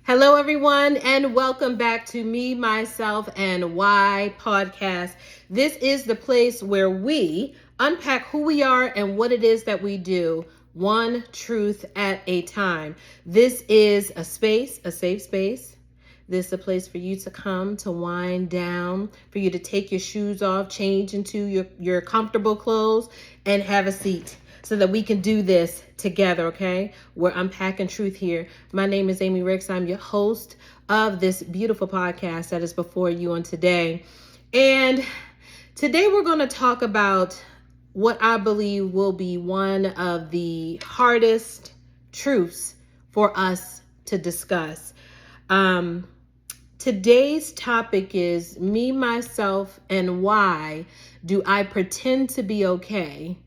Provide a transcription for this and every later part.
Hello, everyone, and welcome back to Me, Myself, and Why podcast. This is the place where we unpack who we are and what it is that we do, one truth at a time. This is a space, a safe space. This is a place for you to come to wind down, for you to take your shoes off, change into your comfortable clothes, and have a seat so that we can do this together, okay? We're unpacking truth here. My name is Amy Ricks. I'm your host of this beautiful podcast that is before you on today. And today we're going to talk about what I believe will be one of the hardest truths for us to discuss. Today's topic is me, myself, and why do I pretend to be okay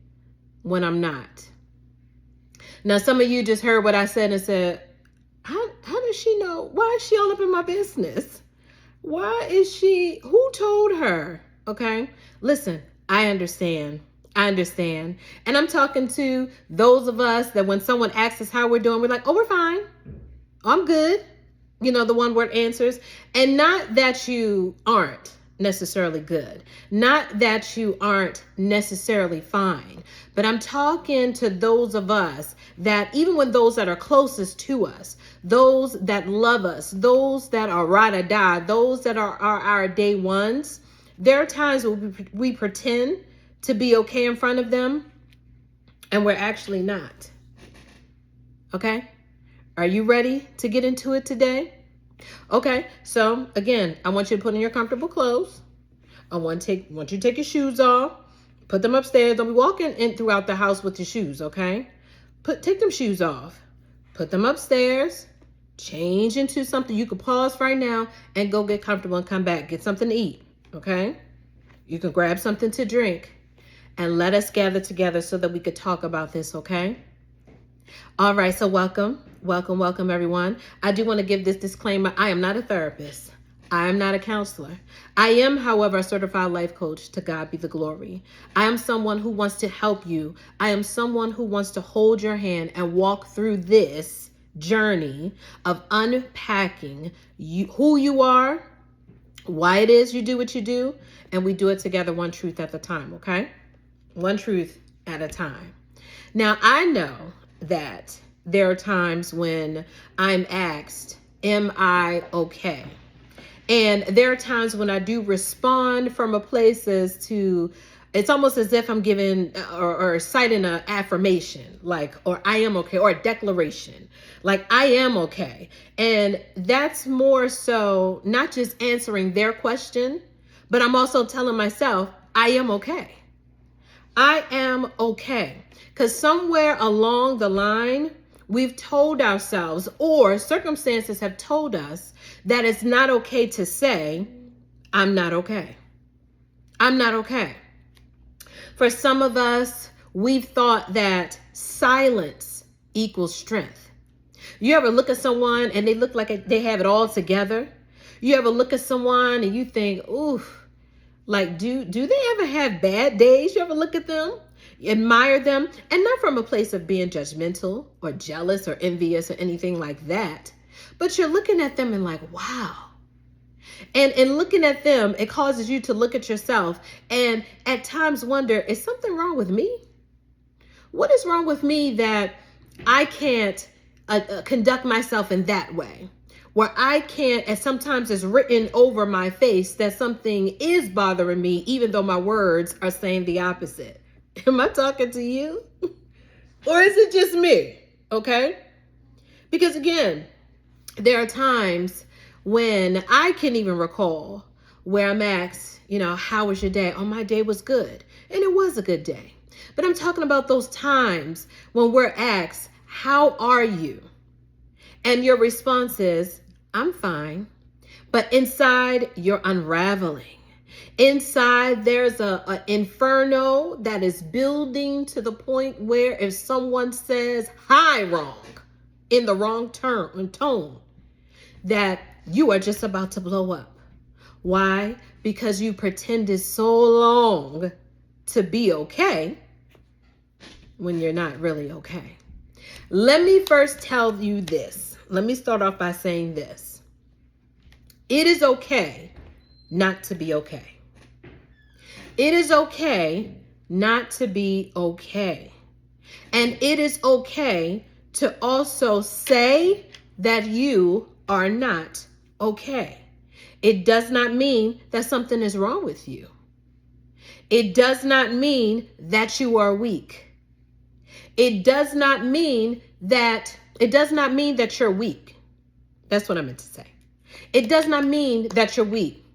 when I'm not? Now, some of you just heard what I said and said, how does she know? Why is she all up in my business? Why is she? Who told her? Okay, listen, I understand. And I'm talking to those of us that when someone asks us how we're doing, we're like, oh, we're fine. I'm good. You know, the one word answers. And not that you aren't necessarily good, not that you aren't necessarily fine, but I'm talking to those of us that even when those that are closest to us, those that love us, those that are ride or die, those that are our day ones, there are times where we pretend to be okay in front of them and we're actually not. Okay? Are you ready to get into it today? Okay, so again, I want you to put on your comfortable clothes. I want you to take your shoes off, put them upstairs. Don't be walking in throughout the house with your shoes, okay? Take them shoes off, put them upstairs, change into something. You can pause right now and go get comfortable and come back. Get something to eat, okay? You can grab something to drink and let us gather together so that we could talk about this, okay? All right, so welcome everyone. I do want to give this disclaimer. I am not a therapist. I am not a counselor. I am, however, a certified life coach. To God be the glory. I am someone who wants to help you. I am someone who wants to hold your hand and walk through this journey of unpacking who you are, why it is you do what you do, and we do it together, one truth at a time, okay? One truth at a time. Now, I know that there are times when I'm asked, am I okay? And there are times when I do respond from a place as to, it's almost as if I'm giving or citing an affirmation, like, or I am okay, or a declaration, like I am okay. And that's more so not just answering their question, but I'm also telling myself, I am okay. I am okay. Because somewhere along the line, we've told ourselves, or circumstances have told us, that it's not okay to say, I'm not okay. I'm not okay. For some of us, we've thought that silence equals strength. You ever look at someone and they look like they have it all together? You ever look at someone and you think, oof, like, do they ever have bad days? You ever look at them? Admire them, and not from a place of being judgmental or jealous or envious or anything like that, but you're looking at them and like, wow. And in looking at them, it causes you to look at yourself and at times wonder, is something wrong with me? What is wrong with me that I can't conduct myself in that way? Where I can't, and sometimes it's written over my face that something is bothering me, even though my words are saying the opposite. Am I talking to you? Or is it just me? Okay? Because again, there are times when I can even recall where I'm asked, how was your day? Oh, my day was good. And it was a good day. But I'm talking about those times when we're asked, how are you? And your response is, I'm fine. But inside, you're unraveling. Inside, there's a inferno that is building to the point where if someone says hi wrong, in the wrong tone, that you are just about to blow up. Why? Because you pretended so long to be okay when you're not really okay. Let me first tell you this. let me start off by saying this. It is okay not to be okay. It is okay not to be okay. And it is okay to also say that you are not okay. It does not mean that something is wrong with you. It does not mean that you are weak. It does not mean that you're weak. That's what I meant to say. It does not mean that you're weak.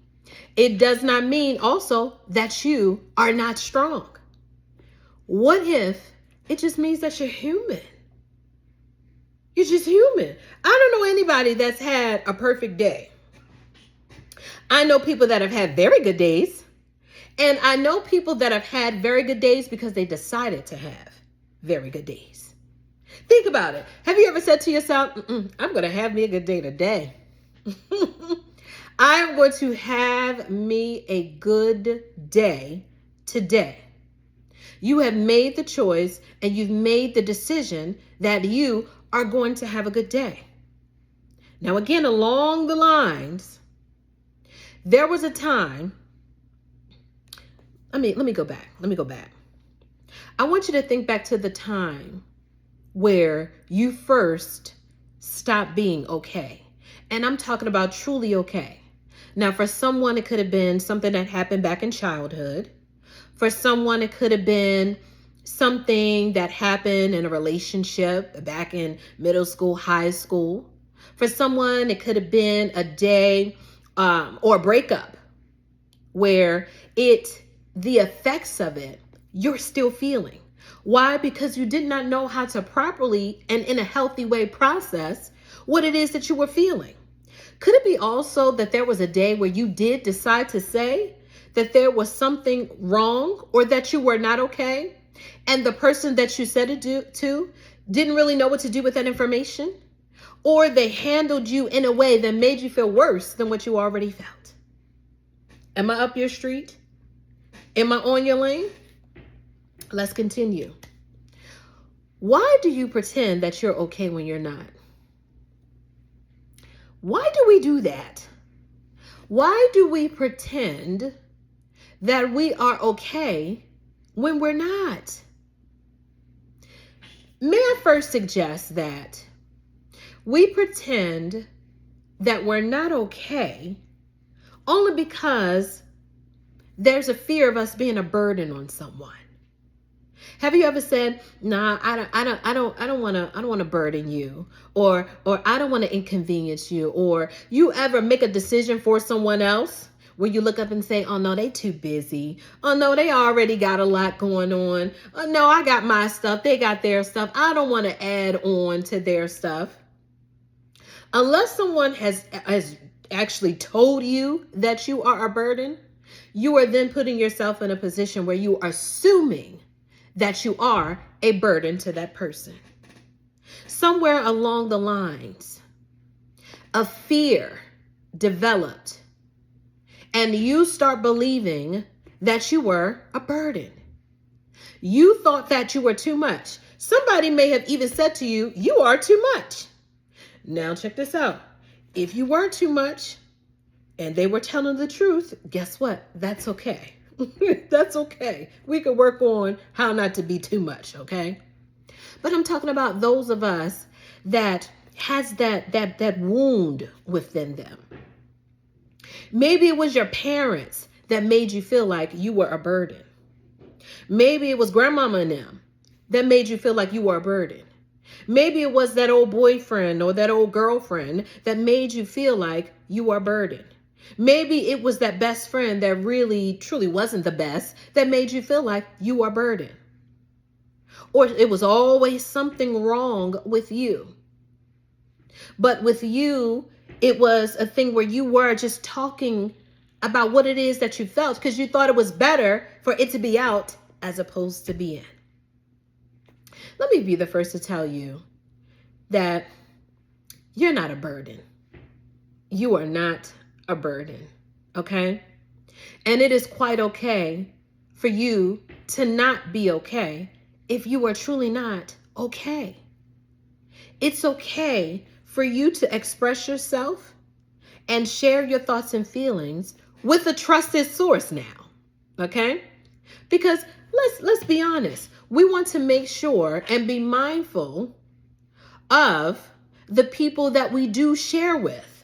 It does not mean also that you are not strong. What if it just means that you're human? You're just human. I don't know anybody that's had a perfect day. I know people that have had very good days. And I know people that have had very good days because they decided to have very good days. Think about it. Have you ever said to yourself, I'm going to have me a good day today. I am going to have me a good day today. You have made the choice and you've made the decision that you are going to have a good day. Now, again, along the lines, there was a time. Let me go back. I want you to think back to the time where you first stopped being okay. And I'm talking about truly okay. Now, for someone, it could have been something that happened back in childhood. For someone, it could have been something that happened in a relationship back in middle school, high school. For someone, it could have been a day or a breakup where the effects of it, you're still feeling. Why? Because you did not know how to properly and in a healthy way process what it is that you were feeling. Could it be also that there was a day where you did decide to say that there was something wrong or that you were not okay, and the person that you said it to didn't really know what to do with that information, or they handled you in a way that made you feel worse than what you already felt? Am I up your street? Am I on your lane? Let's continue. Why do you pretend that you're okay when you're not? Why do we do that? Why do we pretend that we are okay when we're not? May I first suggest that we pretend that we're not okay only because there's a fear of us being a burden on someone. Have you ever said, "Nah, I don't want to burden you," or "I don't want to inconvenience you," or you ever make a decision for someone else where you look up and say, "Oh no, they too busy. Oh no, they already got a lot going on. Oh no, I got my stuff. They got their stuff. I don't want to add on to their stuff." Unless someone has actually told you that you are a burden, you are then putting yourself in a position where you are assuming that you are a burden to that person. Somewhere along the lines, a fear developed and you start believing that you were a burden. You thought that you were too much. Somebody may have even said to you, "You are too much." Now check this out. If you were too much and they were telling the truth, guess what? That's okay. That's okay. We can work on how not to be too much, okay? But I'm talking about those of us that has that wound within them. Maybe it was your parents that made you feel like you were a burden. Maybe it was grandmama and them that made you feel like you were a burden. Maybe it was that old boyfriend or that old girlfriend that made you feel like you were a burden. Maybe it was that best friend that really, truly wasn't the best that made you feel like you were a burden. Or it was always something wrong with you. But with you, it was a thing where you were just talking about what it is that you felt because you thought it was better for it to be out as opposed to be in. Let me be the first to tell you that you're not a burden. You are not a burden, okay? And it is quite okay for you to not be okay if you are truly not okay. It's okay for you to express yourself and share your thoughts and feelings with a trusted source now. Okay? Because let's be honest. We want to make sure and be mindful of the people that we do share with.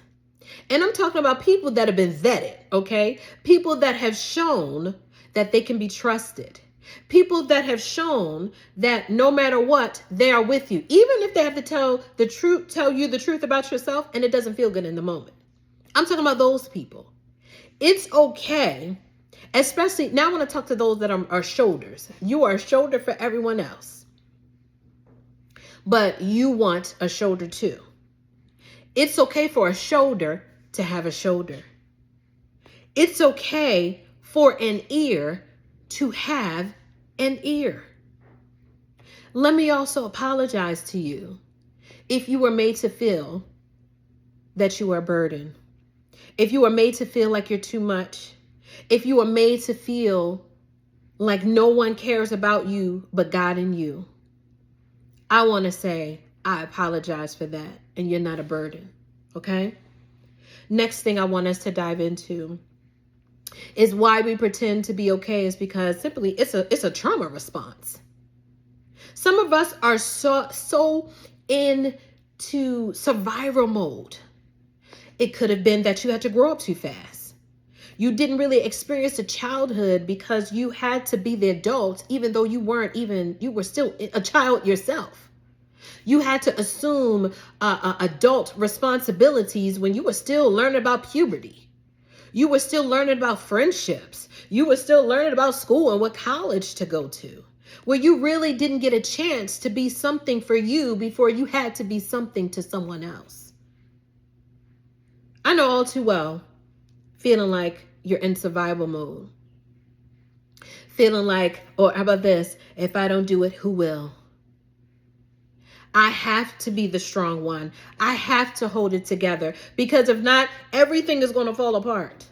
And I'm talking about people that have been vetted, okay? People that have shown that they can be trusted. People that have shown that no matter what, they are with you. Even if they have to tell you the truth about yourself and it doesn't feel good in the moment. I'm talking about those people. It's okay, especially now I want to talk to those that are shoulders. You are a shoulder for everyone else, but you want a shoulder too. It's okay for a shoulder to have a shoulder. It's okay for an ear to have an ear. Let me also apologize to you if you were made to feel that you are a burden. If you were made to feel like you're too much. If you were made to feel like no one cares about you but God and you. I want to say I apologize for that, and you're not a burden. Okay? Next thing I want us to dive into is why we pretend to be okay is because simply it's a trauma response. Some of us are so into survival mode. It could have been that you had to grow up too fast. You didn't really experience a childhood because you had to be the adult, even though you were still a child yourself. You had to assume adult responsibilities when you were still learning about puberty. You were still learning about friendships. You were still learning about school and what college to go to, where you really didn't get a chance to be something for you before you had to be something to someone else. I know all too well feeling like you're in survival mode. Feeling like, or how about this? If I don't do it, who will? I have to be the strong one. I have to hold it together because if not, everything is going to fall apart.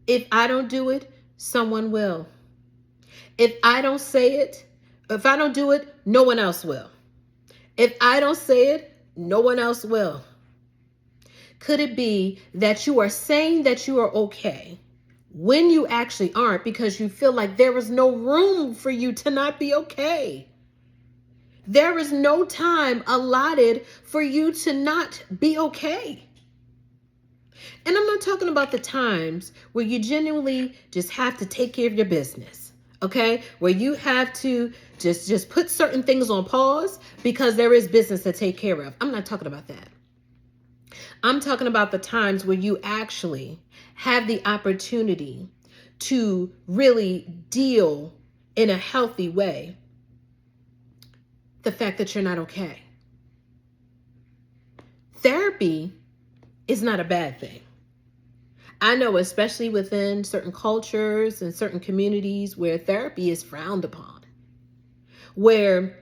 If I don't do it, someone will. If I don't say it, if I don't do it, no one else will. If I don't say it, no one else will. Could it be that you are saying that you are okay when you actually aren't because you feel like there is no room for you to not be okay? There is no time allotted for you to not be okay. And I'm not talking about the times where you genuinely just have to take care of your business, okay? Where you have to just put certain things on pause because there is business to take care of. I'm not talking about that. I'm talking about the times where you actually have the opportunity to really deal in a healthy way the fact that you're not okay. Therapy is not a bad thing. I know, especially within certain cultures and certain communities where therapy is frowned upon, where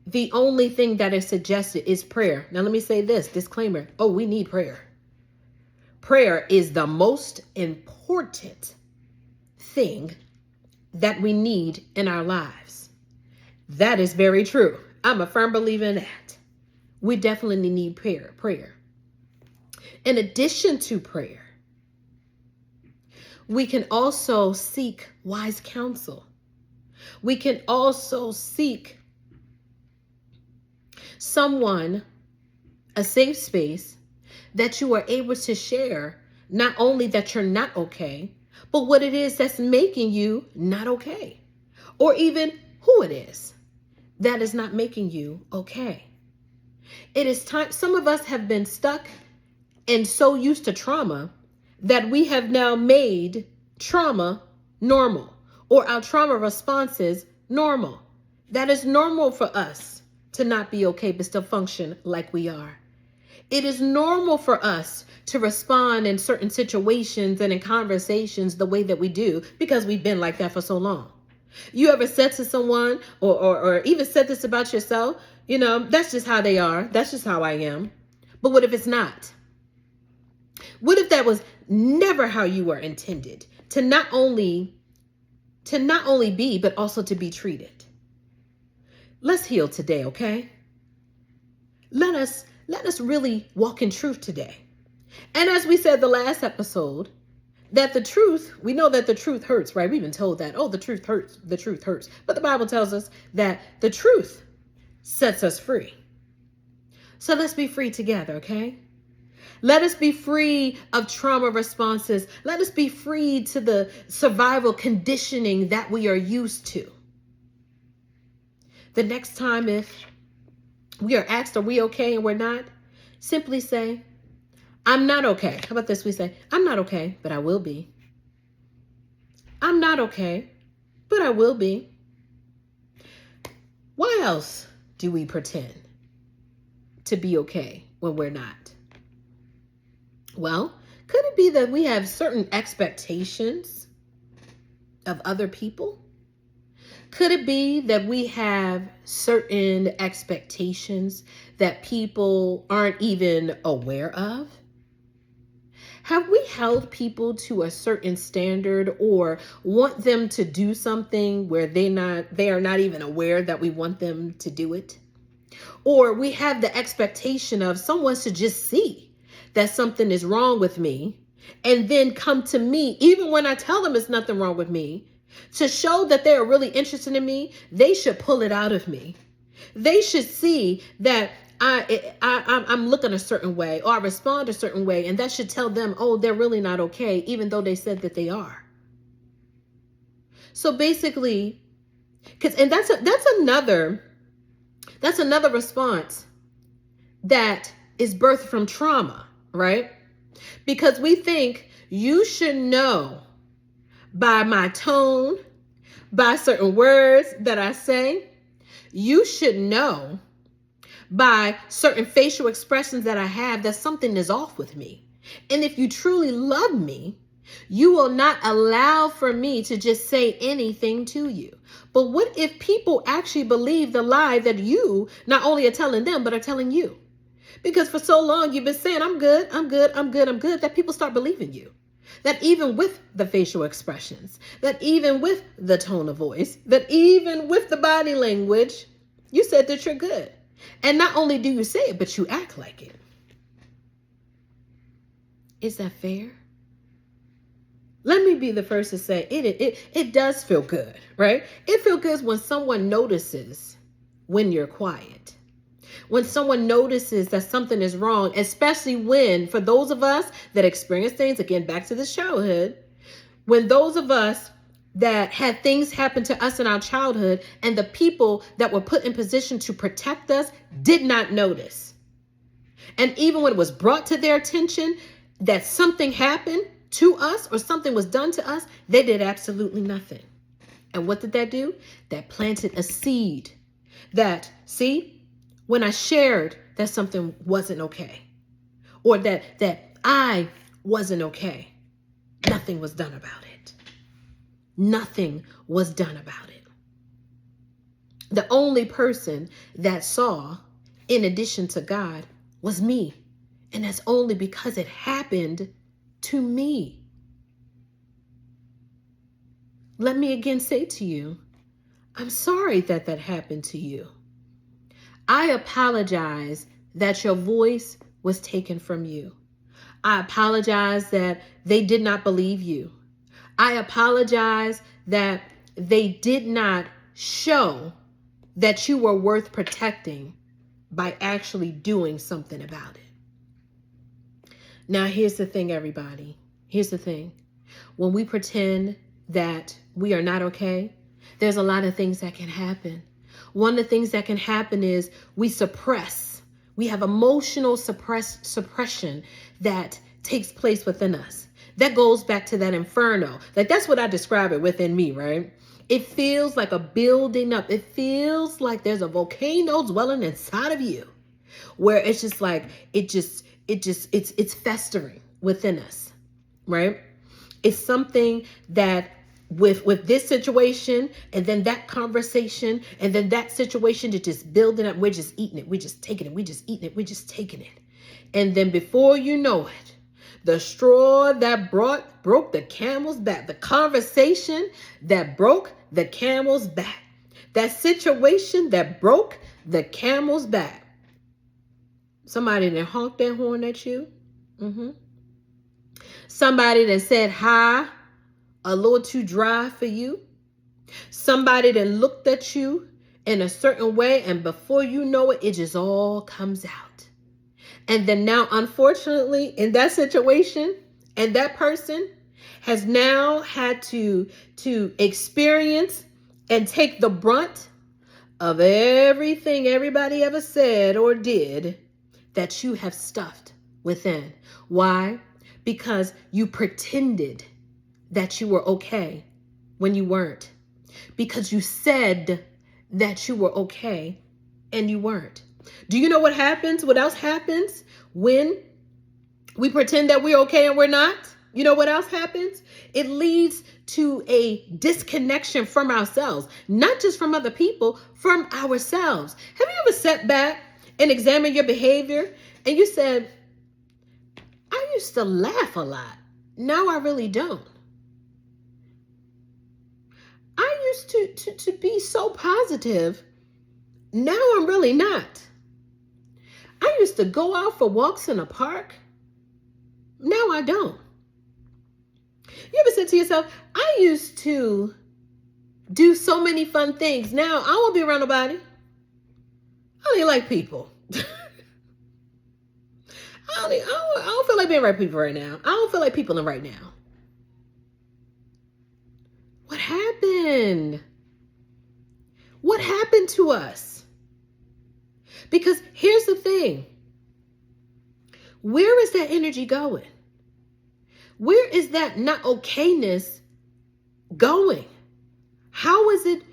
the only thing that is suggested is prayer. Now, let me say this, disclaimer. Oh, we need prayer. Prayer is the most important thing that we need in our lives. That is very true. I'm a firm believer in that. We definitely need prayer. In addition to prayer, we can also seek wise counsel. We can also seek someone, a safe space that you are able to share not only that you're not okay, but what it is that's making you not okay, or even who it is that is not making you okay. It is time. Some of us have been stuck and so used to trauma that we have now made trauma normal, or our trauma responses normal. That is normal for us to not be okay, but still function like we are. It is normal for us to respond in certain situations and in conversations the way that we do because we've been like that for so long. You ever said to someone or even said this about yourself, that's just how they are. That's just how I am. But what if it's not? What if that was never how you were intended to not only be, but also to be treated? Let's heal today, okay? Let us let us really walk in truth today. And as we said the last episode, that the truth, we know that the truth hurts, right? We've been told that, oh, the truth hurts, the truth hurts. But the Bible tells us that the truth sets us free. So let's be free together, okay? Let us be free of trauma responses. Let us be free to the survival conditioning that we are used to. The next time if we are asked, are we okay, and we're not, simply say, I'm not okay. How about this? We say, I'm not okay, but I will be. I'm not okay, but I will be. Why else do we pretend to be okay when we're not? Well, could it be that we have certain expectations of other people? Could it be that we have certain expectations that people aren't even aware of? Have we held people to a certain standard or want them to do something where they are not even aware that we want them to do it? Or we have the expectation of someone to just see that something is wrong with me and then come to me, even when I tell them it's nothing wrong with me, to show that they are really interested in me. They should pull it out of me. They should see that I'm looking a certain way or I respond a certain way, and that should tell them, oh, they're really not okay, even though they said that they are. So basically, and that's another response that is birthed from trauma, right? Because we think you should know by my tone, by certain words that I say, you should know by certain facial expressions that I have that something is off with me. And if you truly love me, you will not allow for me to just say anything to you. But what if people actually believe the lie that you not only are telling them, but are telling you? Because for so long you've been saying, I'm good, I'm good, I'm good, I'm good, that people start believing you. That even with the facial expressions, that even with the tone of voice, that even with the body language, you said that you're good. And not only do you say it, but you act like it. Is that fair? Let me be the first to say it does feel good, right? It feels good when someone notices when you're quiet. When someone notices that something is wrong, especially when, for those of us that experience things, again, back to this childhood, when those of us that had things happen to us in our childhood and the people that were put in position to protect us did not notice. And even when it was brought to their attention that something happened to us or something was done to us, they did absolutely nothing. And what did that do? That planted a seed that, see, when I shared that something wasn't okay or that I wasn't okay, nothing was done about it. Nothing was done about it. The only person that saw, in addition to God, was me. And that's only because it happened to me. Let me again say to you, I'm sorry that happened to you. I apologize that your voice was taken from you. I apologize that they did not believe you. I apologize that they did not show that you were worth protecting by actually doing something about it. Now, here's the thing, everybody. Here's the thing. When we pretend that we are not okay, there's a lot of things that can happen. One of the things that can happen is we suppress. We have emotional suppression that takes place within us. That goes back to that inferno. Like, that's what I describe it within me, right? It feels like a building up. It feels like there's a volcano dwelling inside of you, where it's just like, it's festering within us, right? It's something that with this situation and then that conversation and then that situation, it's just building up. We're just eating it. We're just taking it. We're just eating it. We're just taking it. And then before you know it, the straw that broke the camel's back, the conversation that broke the camel's back, that situation that broke the camel's back Somebody that honked their horn at you. Somebody that said hi a little too dry for you. Somebody that looked at you in a certain way, and before you know it, it just all comes out. And then now, unfortunately, in that situation, and that person has now had to experience and take the brunt of everything everybody ever said or did that you have stuffed within. Why? Because you pretended that you were okay when you weren't. Because you said that you were okay and you weren't. Do you know what happens? What else happens when we pretend that we're okay and we're not? You know what else happens? It leads to a disconnection from ourselves, not just from other people, from ourselves. Have you ever sat back and examined your behavior and you said, I used to laugh a lot. Now I really don't. I used to be so positive. Now I'm really not. I used to go out for walks in a park. Now I don't. You ever said to yourself, I used to do so many fun things. Now I won't be around nobody. I don't even like people. I don't feel like being around people right now. I don't feel like people in right now. What happened? What happened to us? Because here's the thing. Where is that energy going? Where is that not okayness going? How is it?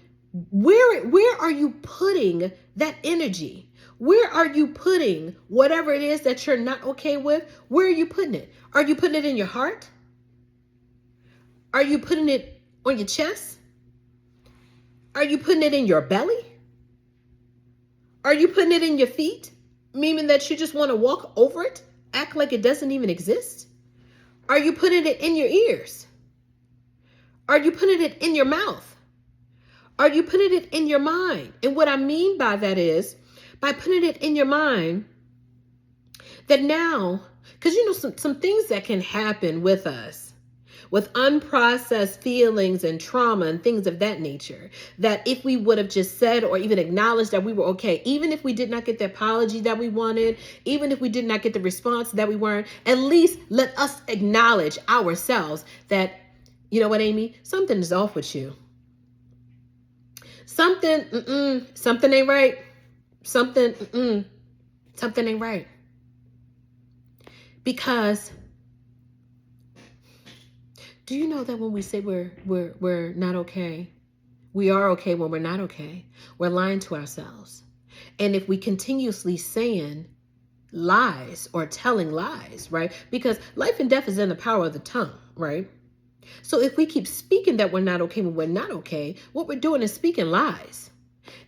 Where are you putting that energy? Where are you putting whatever it is that you're not okay with? Where are you putting it? Are you putting it in your heart? Are you putting it on your chest? Are you putting it in your belly? Are you putting it in your feet? Meaning that you just want to walk over it? Act like it doesn't even exist? Are you putting it in your ears? Are you putting it in your mouth? Are you putting it in your mind? And what I mean by that is, by putting it in your mind, that now, because you know some things that can happen with us, with unprocessed feelings and trauma and things of that nature, that if we would have just said or even acknowledged that we were okay, even if we did not get the apology that we wanted, even if we did not get the response that we weren't, at least let us acknowledge ourselves that, you know what, Amy, something is off with you. Something ain't right. Something ain't right. Because do you know that when we say we're not okay, we are okay when we're not okay. We're lying to ourselves. And if we continuously saying lies or telling lies, right? Because life and death is in the power of the tongue, right? So if we keep speaking that we're not okay when we're not okay, what we're doing is speaking lies.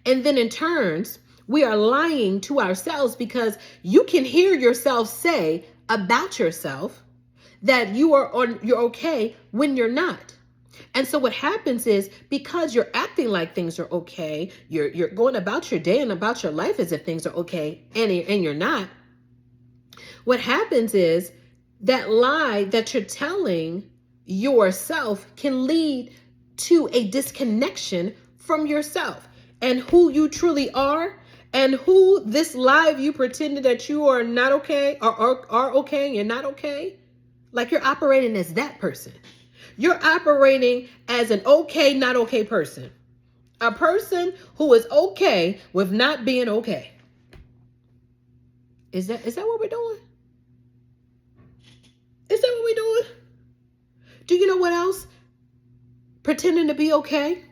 And then in turns, we are lying to ourselves because you can hear yourself say about yourself that you're okay when you're not. And so what happens is, because you're acting like things are okay, you're going about your day and about your life as if things are okay, and you're not. What happens is that lie that you're telling yourself can lead to a disconnection from yourself and who you truly are, and who this lie you pretended that you are not okay or are okay and you're not okay. Like you're operating as that person. You're operating as an okay, not okay person. A person who is okay with not being okay. Is that what we're doing? Is that what we're doing? Do you know what else? Pretending to be okay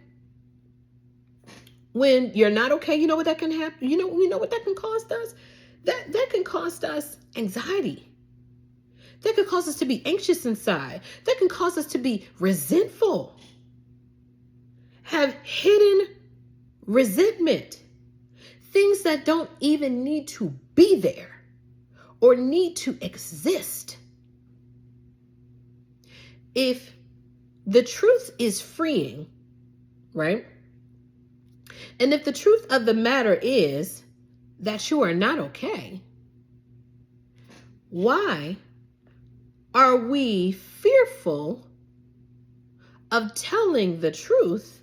when you're not okay. You know what that can happen? You know what that can cost us? That can cost us anxiety. That can cause us to be anxious inside. That can cause us to be resentful. Have hidden resentment. Things that don't even need to be there or need to exist. If the truth is freeing, right? And if the truth of the matter is that you are not okay, Why are we fearful of telling the truth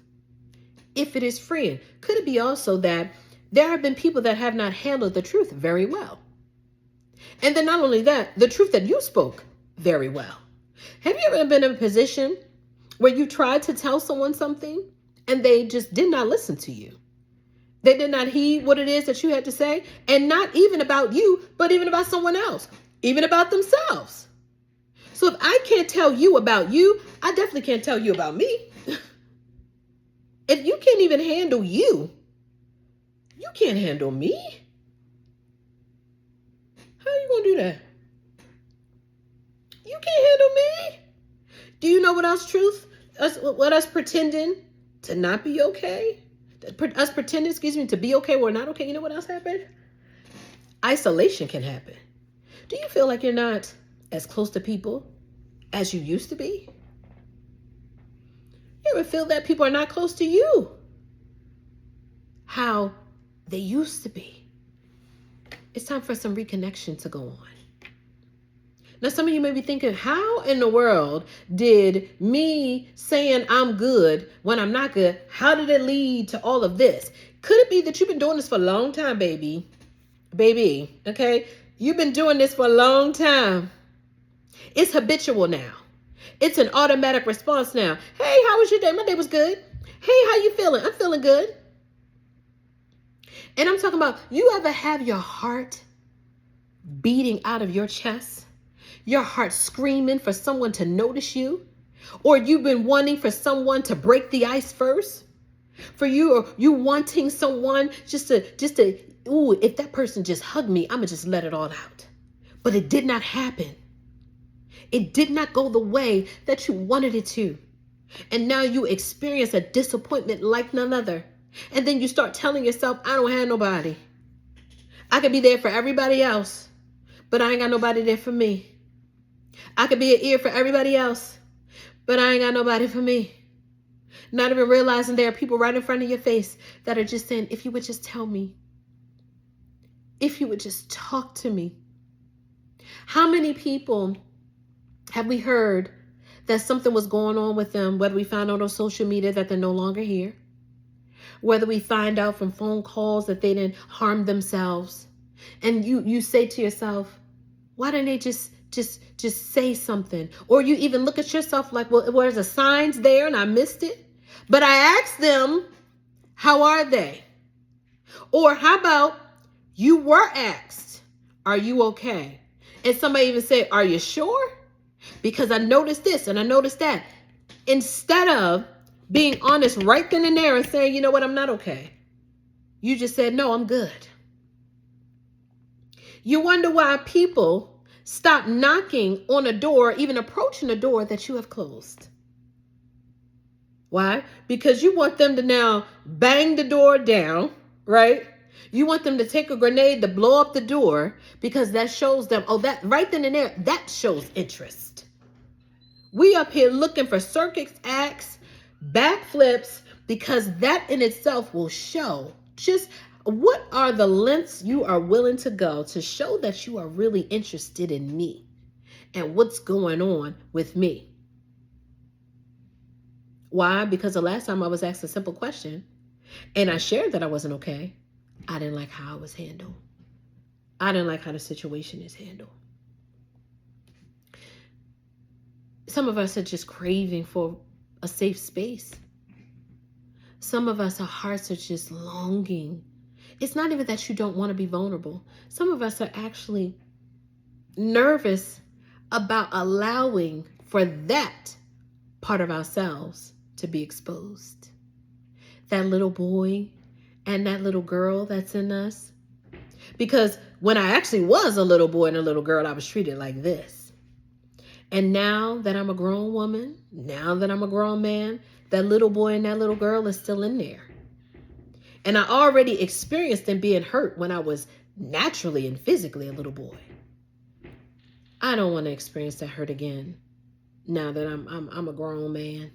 if it is freeing? Could it be also that there have been people that have not handled the truth very well? And then not only that, the truth that you spoke very well. Have you ever been in a position where you tried to tell someone something and they just did not listen to you? They did not heed what it is that you had to say, and not even about you, but even about someone else, even about themselves. So if I can't tell you about you, I definitely can't tell you about me. If you can't even handle you, you can't handle me. How are you going to do that? You can't handle me. Do you know what else truth? What us pretending to not be okay? Us pretending, to be okay or not okay. You know what else happened? Isolation can happen. Do you feel like you're not as close to people as you used to be? You ever feel that people are not close to you how they used to be? It's time for some reconnection to go on. Now, some of you may be thinking, how in the world did me saying I'm good when I'm not good, how did it lead to all of this? Could it be that you've been doing this for a long time, baby? Baby, okay? You've been doing this for a long time. It's habitual now. It's an automatic response now. Hey, how was your day? My day was good. Hey, how you feeling? I'm feeling good. And I'm talking about, you ever have your heart beating out of your chest? Your heart screaming for someone to notice you? Or you've been wanting for someone to break the ice first? For you, or you wanting someone just to, ooh, if that person just hugged me, I'm gonna just let it all out. But it did not happen. It did not go the way that you wanted it to. And now you experience a disappointment like none other. And then you start telling yourself, I don't have nobody. I could be there for everybody else, but I ain't got nobody there for me. I could be an ear for everybody else, but I ain't got nobody for me. Not even realizing there are people right in front of your face that are just saying, if you would just tell me, if you would just talk to me. How many people have we heard that something was going on with them, whether we found out on social media that they're no longer here, whether we find out from phone calls that they didn't harm themselves, and you say to yourself, why didn't they just say something? Or you even look at yourself like, well, there's the signs there and I missed it. But I asked them, how are they? Or how about you were asked, are you okay? And somebody even said, are you sure? Because I noticed this and I noticed that. Instead of being honest right then and there and saying, you know what, I'm not okay. You just said, no, I'm good. You wonder why people stop knocking on a door, even approaching a door that you have closed. Why? Because you want them to now bang the door down, right? You want them to take a grenade to blow up the door because that shows them, oh, that right then and there, that shows interest. We up here looking for circus acts, backflips, because that in itself will show just what are the lengths you are willing to go to show that you are really interested in me and what's going on with me. Why? Because the last time I was asked a simple question and I shared that I wasn't okay, I didn't like how I was handled. I didn't like how the situation is handled. Some of us are just craving for a safe space. Some of us, our hearts are just longing. It's not even that you don't want to be vulnerable. Some of us are actually nervous about allowing for that part of ourselves to be exposed. That little boy and that little girl that's in us. Because when I actually was a little boy and a little girl, I was treated like this. And now that I'm a grown woman, now that I'm a grown man, that little boy and that little girl is still in there. And I already experienced them being hurt when I was naturally and physically a little boy. I don't want to experience that hurt again now that I'm a grown man.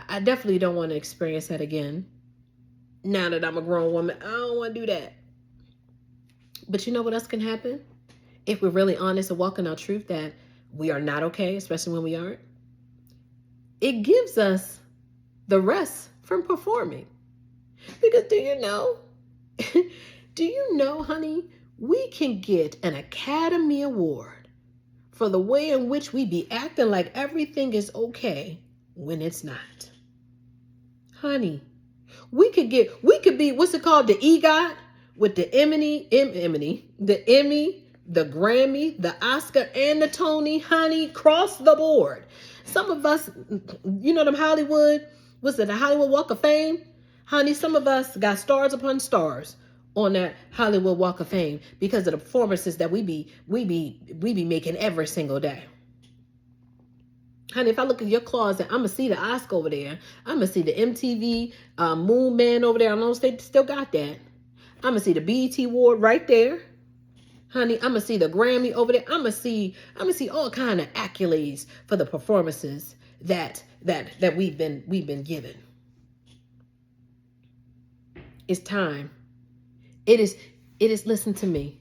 I definitely don't want to experience that again now that I'm a grown woman. I don't want to do that. But you know what else can happen? if we're really honest and walking our truth that we are not okay, especially when we aren't, it gives us the rest from performing. Because do you know, honey, we can get an Academy Award for the way in which we be acting like everything is okay when it's not. Honey, we could be, what's it called? The EGOT with the Emmy, the Grammy, the Oscar, and the Tony, honey, cross the board. Some of us, them Hollywood, what's it, the Hollywood Walk of Fame? Honey, some of us got stars upon stars on that Hollywood Walk of Fame because of the performances that we be making every single day. Honey, if I look at your closet, I'm going to see the Oscar over there. I'm going to see the MTV Moon Man over there. I don't know if they still got that. I'm going to see the BET Award right there. Honey, I'm going to see the Grammy over there. I'm going to see all kind of accolades for the performances that we've been given. It's time. It is, listen to me.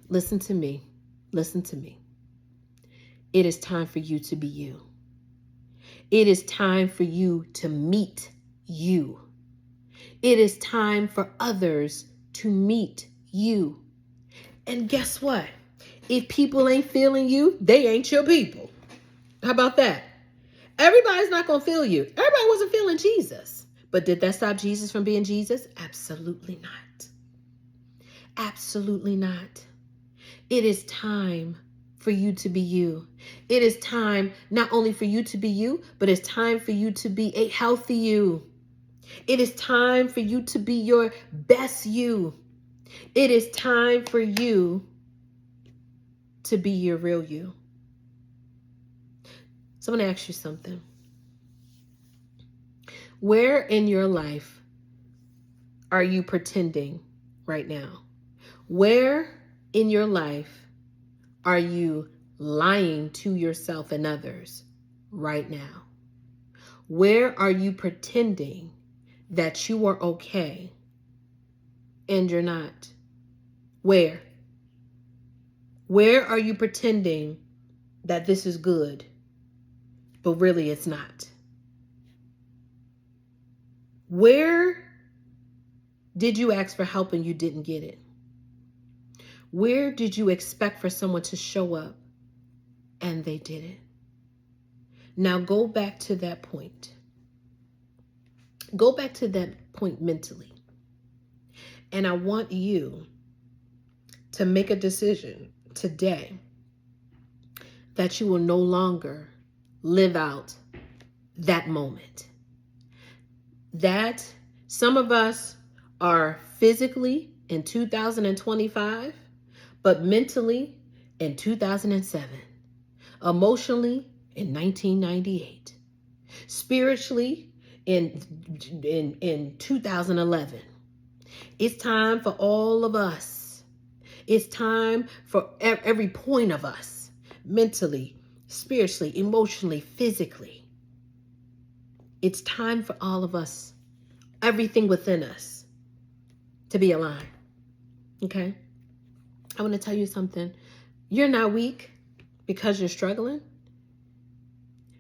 It is time for you to be you. It is time for you to meet you. It is time for others to meet you. And guess what? If people ain't feeling you, they ain't your people. How about that? Everybody's not going to feel you. Everybody wasn't feeling Jesus. But did that stop Jesus from being Jesus? Absolutely not. Absolutely not. It is time for you to be you. It is time not only for you to be you, but it's time for you to be a healthy you. It is time for you to be your best you. It is time for you to be your real you. So I'm going to ask you something. Where in your life are you pretending right now? Where in your life are you lying to yourself and others right now? Where are you pretending that you are okay and you're not? Where? Where are you pretending that this is good, but really it's not? Where did you ask for help and you didn't get it? Where did you expect for someone to show up and they didn't? Now go back to that point. Go back to that point mentally. And I want you to make a decision today that you will no longer live out that moment. That some of us are physically in 2025, but mentally in 2007, emotionally in 1998, spiritually in 2011. It's time for all of us. It's time for every point of us, mentally, spiritually, emotionally, physically. It's time for all of us, everything within us, to be aligned. Okay? I want to tell you something. You're not weak because you're struggling.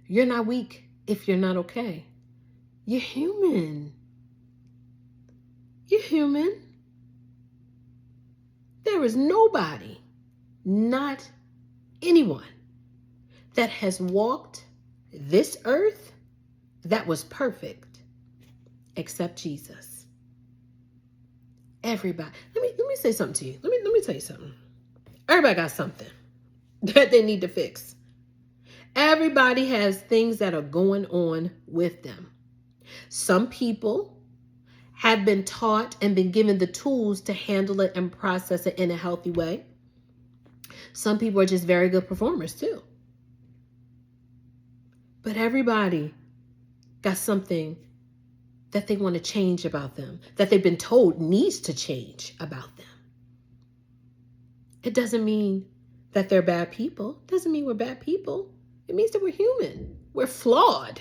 You're not weak if you're not okay. You're human. You're human. There is nobody, not anyone, that has walked this earth that was perfect except Jesus. Everybody. Let me say something to you. Let me tell you something. Everybody got something that they need to fix. Everybody has things that are going on with them. Some people have been taught and been given the tools to handle it and process it in a healthy way. Some people are just very good performers too. But everybody got something that they want to change about them, that they've been told needs to change about them. It doesn't mean that they're bad people. It doesn't mean we're bad people. It means that we're human. We're flawed.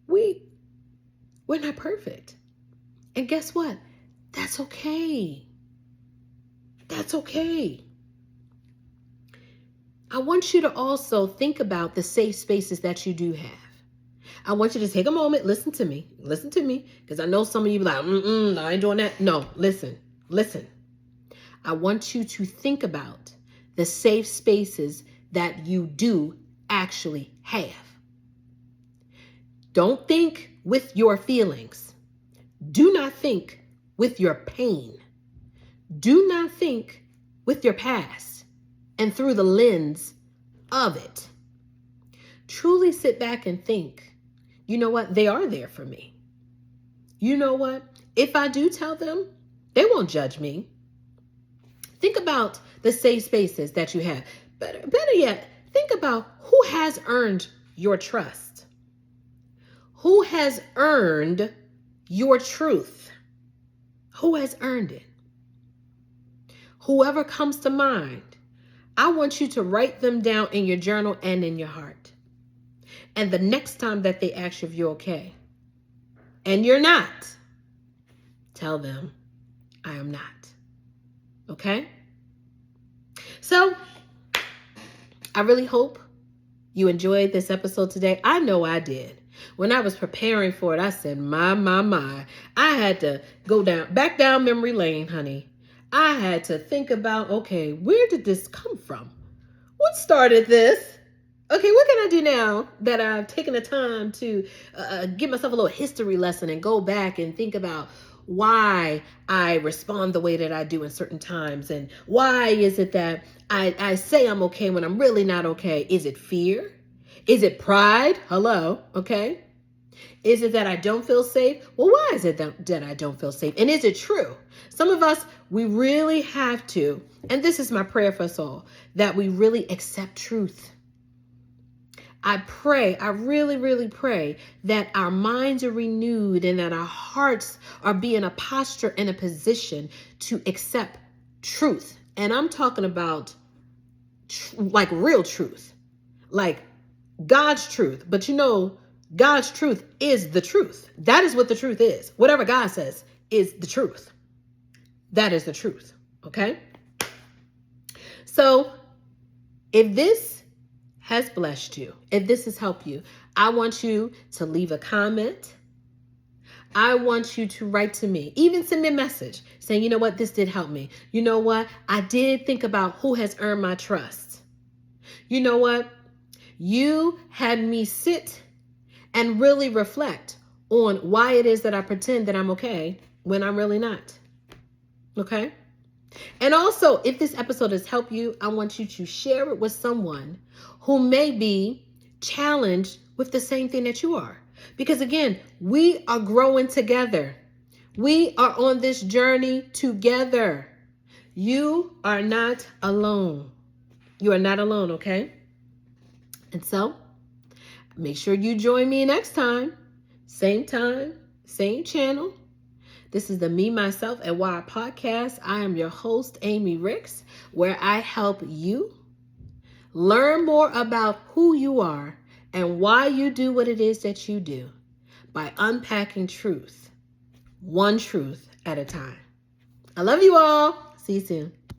We're not perfect. And guess what? That's okay. That's okay. I want you to also think about the safe spaces that you do have. I want you to take a moment, listen to me, because I know some of you be like, no, I ain't doing that. No, listen. I want you to think about the safe spaces that you do actually have. Don't think with your feelings. Do not think with your pain. Do not think with your past and through the lens of it. Truly sit back and think, you know what? They are there for me. You know what? If I do tell them, they won't judge me. Think about the safe spaces that you have. Better yet, think about who has earned your trust. Who has earned your truth? Who has earned it? Whoever comes to mind, I want you to write them down in your journal and in your heart. And the next time that they ask you if you're okay, and you're not, tell them, I am not. Okay? So, I really hope you enjoyed this episode today. I know I did. When I was preparing for it, I said, my. I had to go back down memory lane, honey. I had to think about, okay, where did this come from? What started this? Okay, what can I do now that I've taken the time to give myself a little history lesson and go back and think about why I respond the way that I do in certain times, and why is it that I say I'm okay when I'm really not okay? Is it fear? Is it pride? Hello, okay? Is it that I don't feel safe? Well, why is it that I don't feel safe? And is it true? Some of us, we really have to, and this is my prayer for us all, that we really accept truth. I really pray that our minds are renewed and that our hearts are being a posture and a position to accept truth. And I'm talking about like real truth, like God's truth. But you know, God's truth is the truth. That is what the truth is. Whatever God says is the truth. That is the truth. Okay? So if this has blessed you, if this has helped you, I want you to leave a comment. I want you to write to me, even send me a message saying, you know what, this did help me. You know what, I did think about who has earned my trust. You know what, you had me sit and really reflect on why it is that I pretend that I'm okay when I'm really not. Okay? And also, if this episode has helped you, I want you to share it with someone who may be challenged with the same thing that you are. Because again, we are growing together. We are on this journey together. You are not alone. You are not alone, okay? And so, make sure you join me next time. Same channel. This is the Me, Myself, and Why podcast. I am your host, Amy Ricks, where I help you learn more about who you are and why you do what it is that you do by unpacking truth, one truth at a time. I love you all. See you soon.